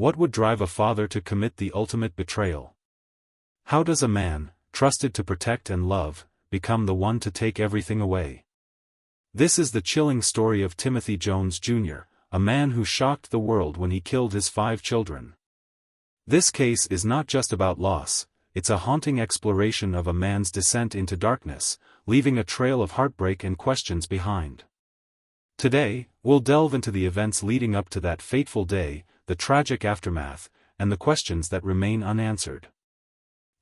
What would drive a father to commit the ultimate betrayal? How does a man, trusted to protect and love, become the one to take everything away? This is the chilling story of Timothy Jones Jr., a man who shocked the world when he killed his 5 children. This case is not just about loss, it's a haunting exploration of a man's descent into darkness, leaving a trail of heartbreak and questions behind. Today, we'll delve into the events leading up to that fateful day, the tragic aftermath, and the questions that remain unanswered.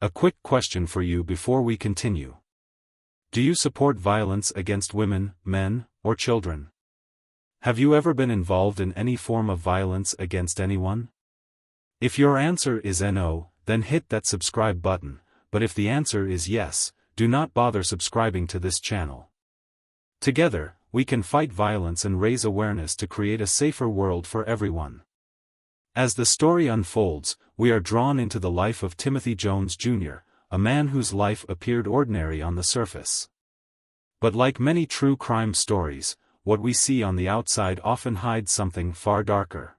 A quick question for you before we continue. Do you support violence against women, men, or children? Have you ever been involved in any form of violence against anyone? If your answer is no, then hit that subscribe button, but if the answer is yes, do not bother subscribing to this channel. Together, we can fight violence and raise awareness to create a safer world for everyone. As the story unfolds, we are drawn into the life of Timothy Jones Jr., a man whose life appeared ordinary on the surface. But like many true crime stories, what we see on the outside often hides something far darker.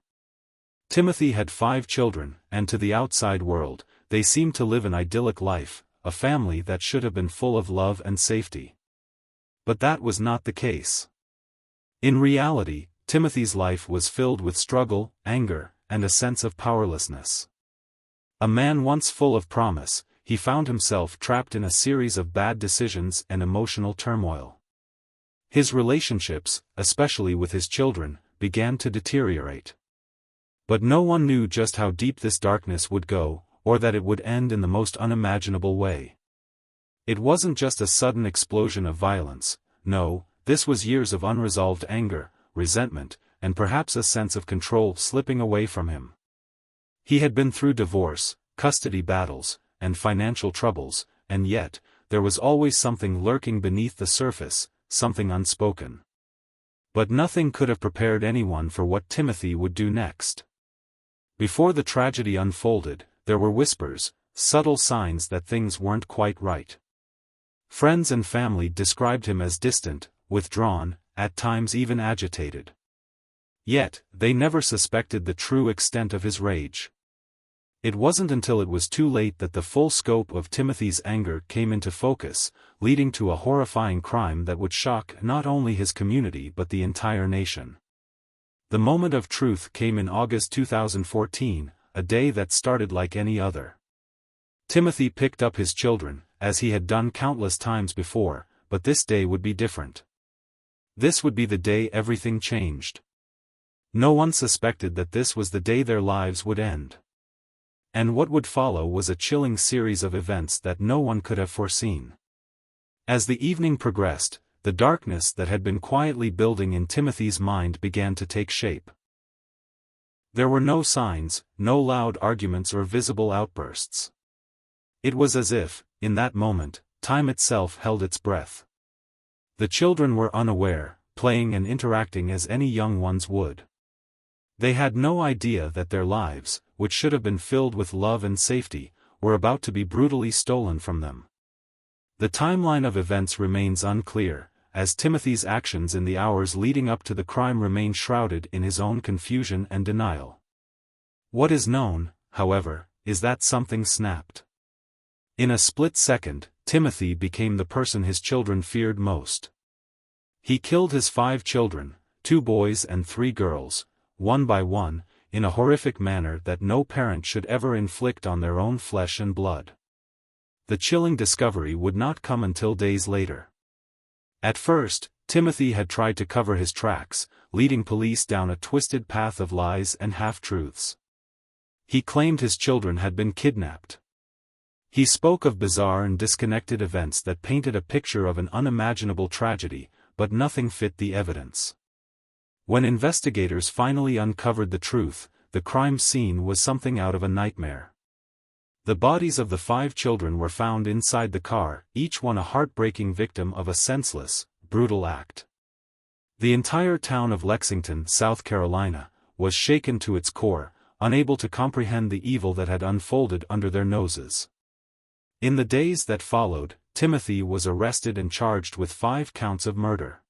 Timothy had 5 children, and to the outside world, they seemed to live an idyllic life, a family that should have been full of love and safety. But that was not the case. In reality, Timothy's life was filled with struggle, anger, and a sense of powerlessness. A man once full of promise, he found himself trapped in a series of bad decisions and emotional turmoil. His relationships, especially with his children, began to deteriorate. But no one knew just how deep this darkness would go, or that it would end in the most unimaginable way. It wasn't just a sudden explosion of violence, no, this was years of unresolved anger, resentment, and perhaps a sense of control slipping away from him. He had been through divorce, custody battles, and financial troubles, and yet, there was always something lurking beneath the surface, something unspoken. But nothing could have prepared anyone for what Timothy would do next. Before the tragedy unfolded, there were whispers, subtle signs that things weren't quite right. Friends and family described him as distant, withdrawn, at times even agitated. Yet, they never suspected the true extent of his rage. It wasn't until it was too late that the full scope of Timothy's anger came into focus, leading to a horrifying crime that would shock not only his community but the entire nation. The moment of truth came in August 2014, a day that started like any other. Timothy picked up his children, as he had done countless times before, but this day would be different. This would be the day everything changed. No one suspected that this was the day their lives would end. And what would follow was a chilling series of events that no one could have foreseen. As the evening progressed, the darkness that had been quietly building in Timothy's mind began to take shape. There were no signs, no loud arguments or visible outbursts. It was as if, in that moment, time itself held its breath. The children were unaware, playing and interacting as any young ones would. They had no idea that their lives, which should have been filled with love and safety, were about to be brutally stolen from them. The timeline of events remains unclear, as Timothy's actions in the hours leading up to the crime remain shrouded in his own confusion and denial. What is known, however, is that something snapped. In a split second, Timothy became the person his children feared most. He killed his 5 children, 2 boys and 3 girls, one by one, in a horrific manner that no parent should ever inflict on their own flesh and blood. The chilling discovery would not come until days later. At first, Timothy had tried to cover his tracks, leading police down a twisted path of lies and half-truths. He claimed his children had been kidnapped. He spoke of bizarre and disconnected events that painted a picture of an unimaginable tragedy, but nothing fit the evidence. When investigators finally uncovered the truth, the crime scene was something out of a nightmare. The bodies of the 5 children were found inside the car, each one a heartbreaking victim of a senseless, brutal act. The entire town of Lexington, South Carolina, was shaken to its core, unable to comprehend the evil that had unfolded under their noses. In the days that followed, Timothy was arrested and charged with 5 counts of murder.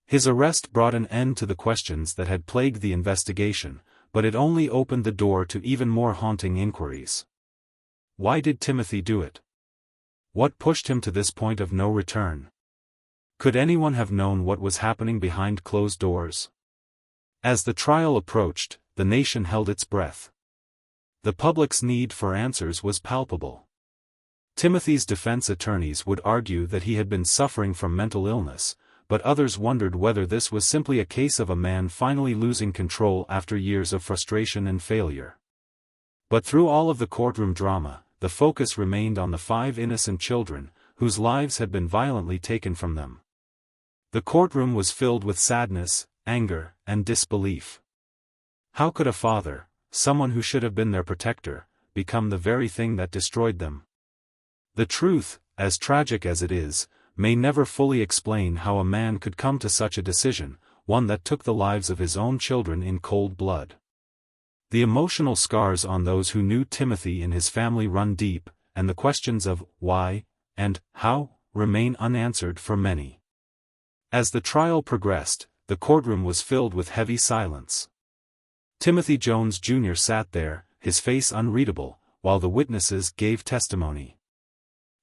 His arrest brought an end to the questions that had plagued the investigation, but it only opened the door to even more haunting inquiries. Why did Timothy do it? What pushed him to this point of no return? Could anyone have known what was happening behind closed doors? As the trial approached, the nation held its breath. The public's need for answers was palpable. Timothy's defense attorneys would argue that he had been suffering from mental illness, but others wondered whether this was simply a case of a man finally losing control after years of frustration and failure. But through all of the courtroom drama, the focus remained on the 5 innocent children, whose lives had been violently taken from them. The courtroom was filled with sadness, anger, and disbelief. How could a father, someone who should have been their protector, become the very thing that destroyed them? The truth, as tragic as it is, may never fully explain how a man could come to such a decision, one that took the lives of his own children in cold blood. The emotional scars on those who knew Timothy and his family run deep, and the questions of why and how remain unanswered for many. As the trial progressed, the courtroom was filled with heavy silence. Timothy Jones Jr. sat there, his face unreadable, while the witnesses gave testimony.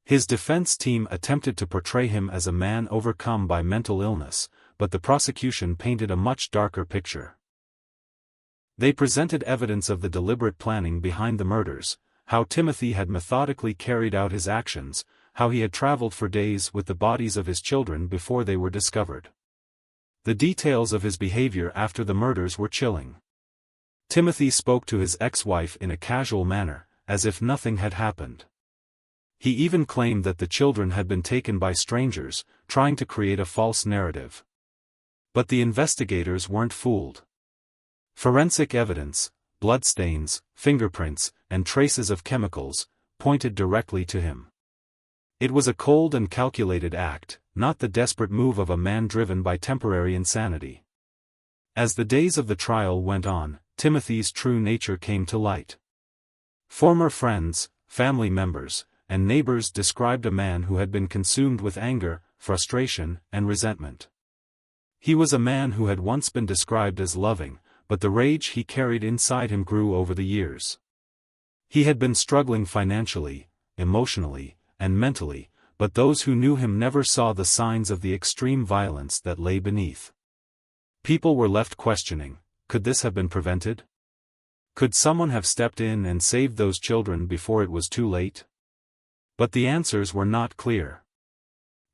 His defense team attempted to portray him as a man overcome by mental illness, but the prosecution painted a much darker picture. They presented evidence of the deliberate planning behind the murders, how Timothy had methodically carried out his actions, how he had traveled for days with the bodies of his children before they were discovered. The details of his behavior after the murders were chilling. Timothy spoke to his ex-wife in a casual manner, as if nothing had happened. He even claimed that the children had been taken by strangers, trying to create a false narrative. But the investigators weren't fooled. Forensic evidence, bloodstains, fingerprints, and traces of chemicals, pointed directly to him. It was a cold and calculated act, not the desperate move of a man driven by temporary insanity. As the days of the trial went on, Timothy's true nature came to light. Former friends, family members, and neighbors described a man who had been consumed with anger, frustration, and resentment. He was a man who had once been described as loving, but the rage he carried inside him grew over the years. He had been struggling financially, emotionally, and mentally, but those who knew him never saw the signs of the extreme violence that lay beneath. People were left questioning, could this have been prevented? Could someone have stepped in and saved those children before it was too late? But the answers were not clear.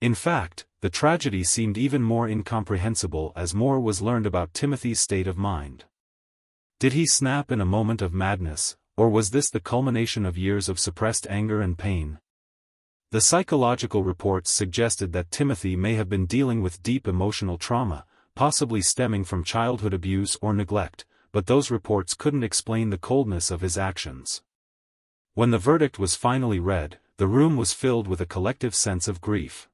In fact, the tragedy seemed even more incomprehensible as more was learned about Timothy's state of mind. Did he snap in a moment of madness, or was this the culmination of years of suppressed anger and pain? The psychological reports suggested that Timothy may have been dealing with deep emotional trauma, possibly stemming from childhood abuse or neglect, but those reports couldn't explain the coldness of his actions. When the verdict was finally read, the room was filled with a collective sense of grief.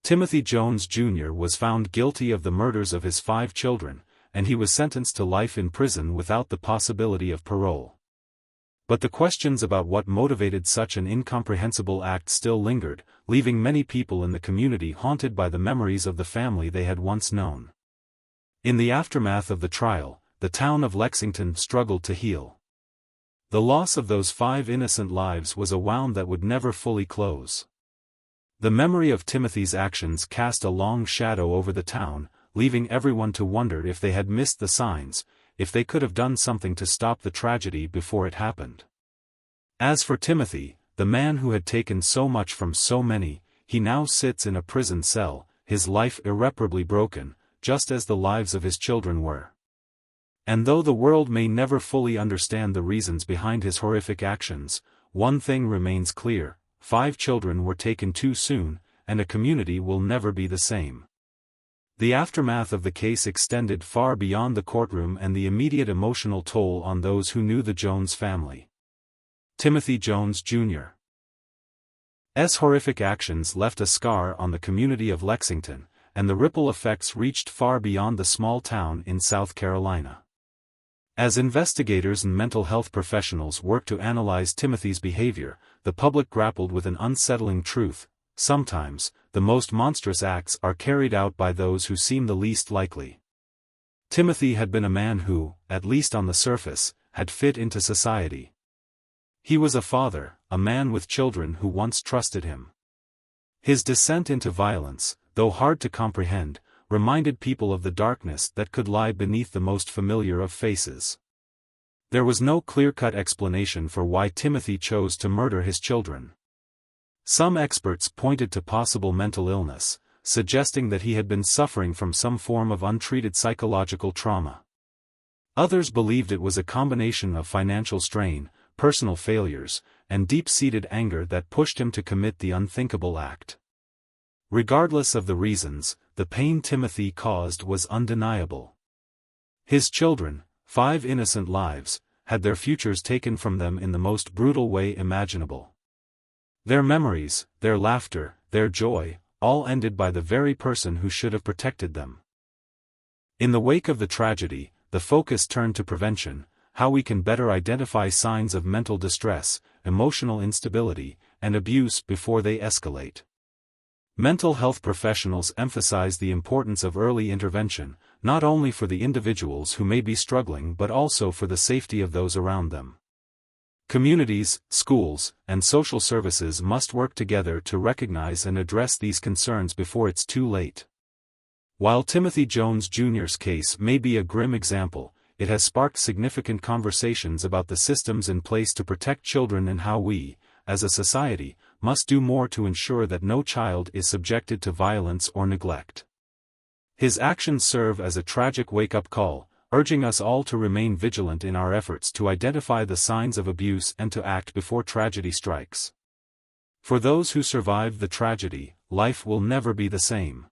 Timothy Jones Jr. was found guilty of the murders of his 5 children, and he was sentenced to life in prison without the possibility of parole. But the questions about what motivated such an incomprehensible act still lingered, leaving many people in the community haunted by the memories of the family they had once known. In the aftermath of the trial, the town of Lexington struggled to heal. The loss of those 5 innocent lives was a wound that would never fully close. The memory of Timothy's actions cast a long shadow over the town, leaving everyone to wonder if they had missed the signs, if they could have done something to stop the tragedy before it happened. As for Timothy, the man who had taken so much from so many, he now sits in a prison cell, his life irreparably broken, just as the lives of his children were. And though the world may never fully understand the reasons behind his horrific actions, one thing remains clear: 5 children were taken too soon, and a community will never be the same. The aftermath of the case extended far beyond the courtroom and the immediate emotional toll on those who knew the Jones family. Timothy Jones Jr.'s horrific actions left a scar on the community of Lexington, and the ripple effects reached far beyond the small town in South Carolina. As investigators and mental health professionals worked to analyze Timothy's behavior, the public grappled with an unsettling truth: sometimes, the most monstrous acts are carried out by those who seem the least likely. Timothy had been a man who, at least on the surface, had fit into society. He was a father, a man with children who once trusted him. His descent into violence, though hard to comprehend, reminded people of the darkness that could lie beneath the most familiar of faces. There was no clear-cut explanation for why Timothy chose to murder his children. Some experts pointed to possible mental illness, suggesting that he had been suffering from some form of untreated psychological trauma. Others believed it was a combination of financial strain, personal failures, and deep-seated anger that pushed him to commit the unthinkable act. Regardless of the reasons, the pain Timothy caused was undeniable. His children, 5 innocent lives, had their futures taken from them in the most brutal way imaginable. Their memories, their laughter, their joy, all ended by the very person who should have protected them. In the wake of the tragedy, the focus turned to prevention, how we can better identify signs of mental distress, emotional instability, and abuse before they escalate. Mental health professionals emphasize the importance of early intervention, not only for the individuals who may be struggling but also for the safety of those around them. Communities, schools, and social services must work together to recognize and address these concerns before it's too late. While Timothy Jones Jr.'s case may be a grim example, it has sparked significant conversations about the systems in place to protect children and how we, as a society, must do more to ensure that no child is subjected to violence or neglect. His actions serve as a tragic wake-up call, urging us all to remain vigilant in our efforts to identify the signs of abuse and to act before tragedy strikes. For those who survived the tragedy, life will never be the same.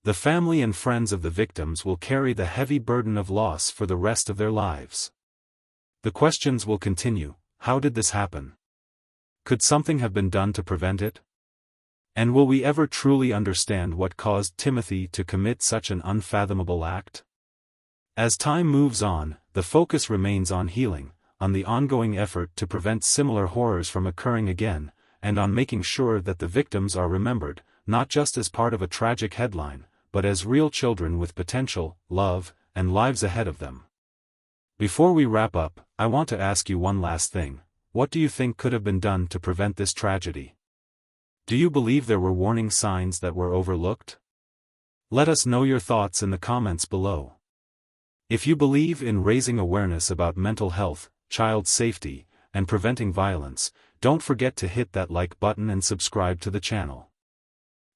The family and friends of the victims will carry the heavy burden of loss for the rest of their lives. The questions will continue: how did this happen? Could something have been done to prevent it? And will we ever truly understand what caused Timothy to commit such an unfathomable act? As time moves on, the focus remains on healing, on the ongoing effort to prevent similar horrors from occurring again, and on making sure that the victims are remembered, not just as part of a tragic headline, but as real children with potential, love, and lives ahead of them. Before we wrap up, I want to ask you one last thing. What do you think could have been done to prevent this tragedy? Do you believe there were warning signs that were overlooked? Let us know your thoughts in the comments below. If you believe in raising awareness about mental health, child safety, and preventing violence, don't forget to hit that like button and subscribe to the channel.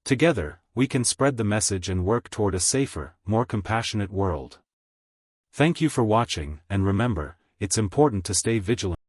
Together, we can spread the message and work toward a safer, more compassionate world. Thank you for watching, and remember, it's important to stay vigilant.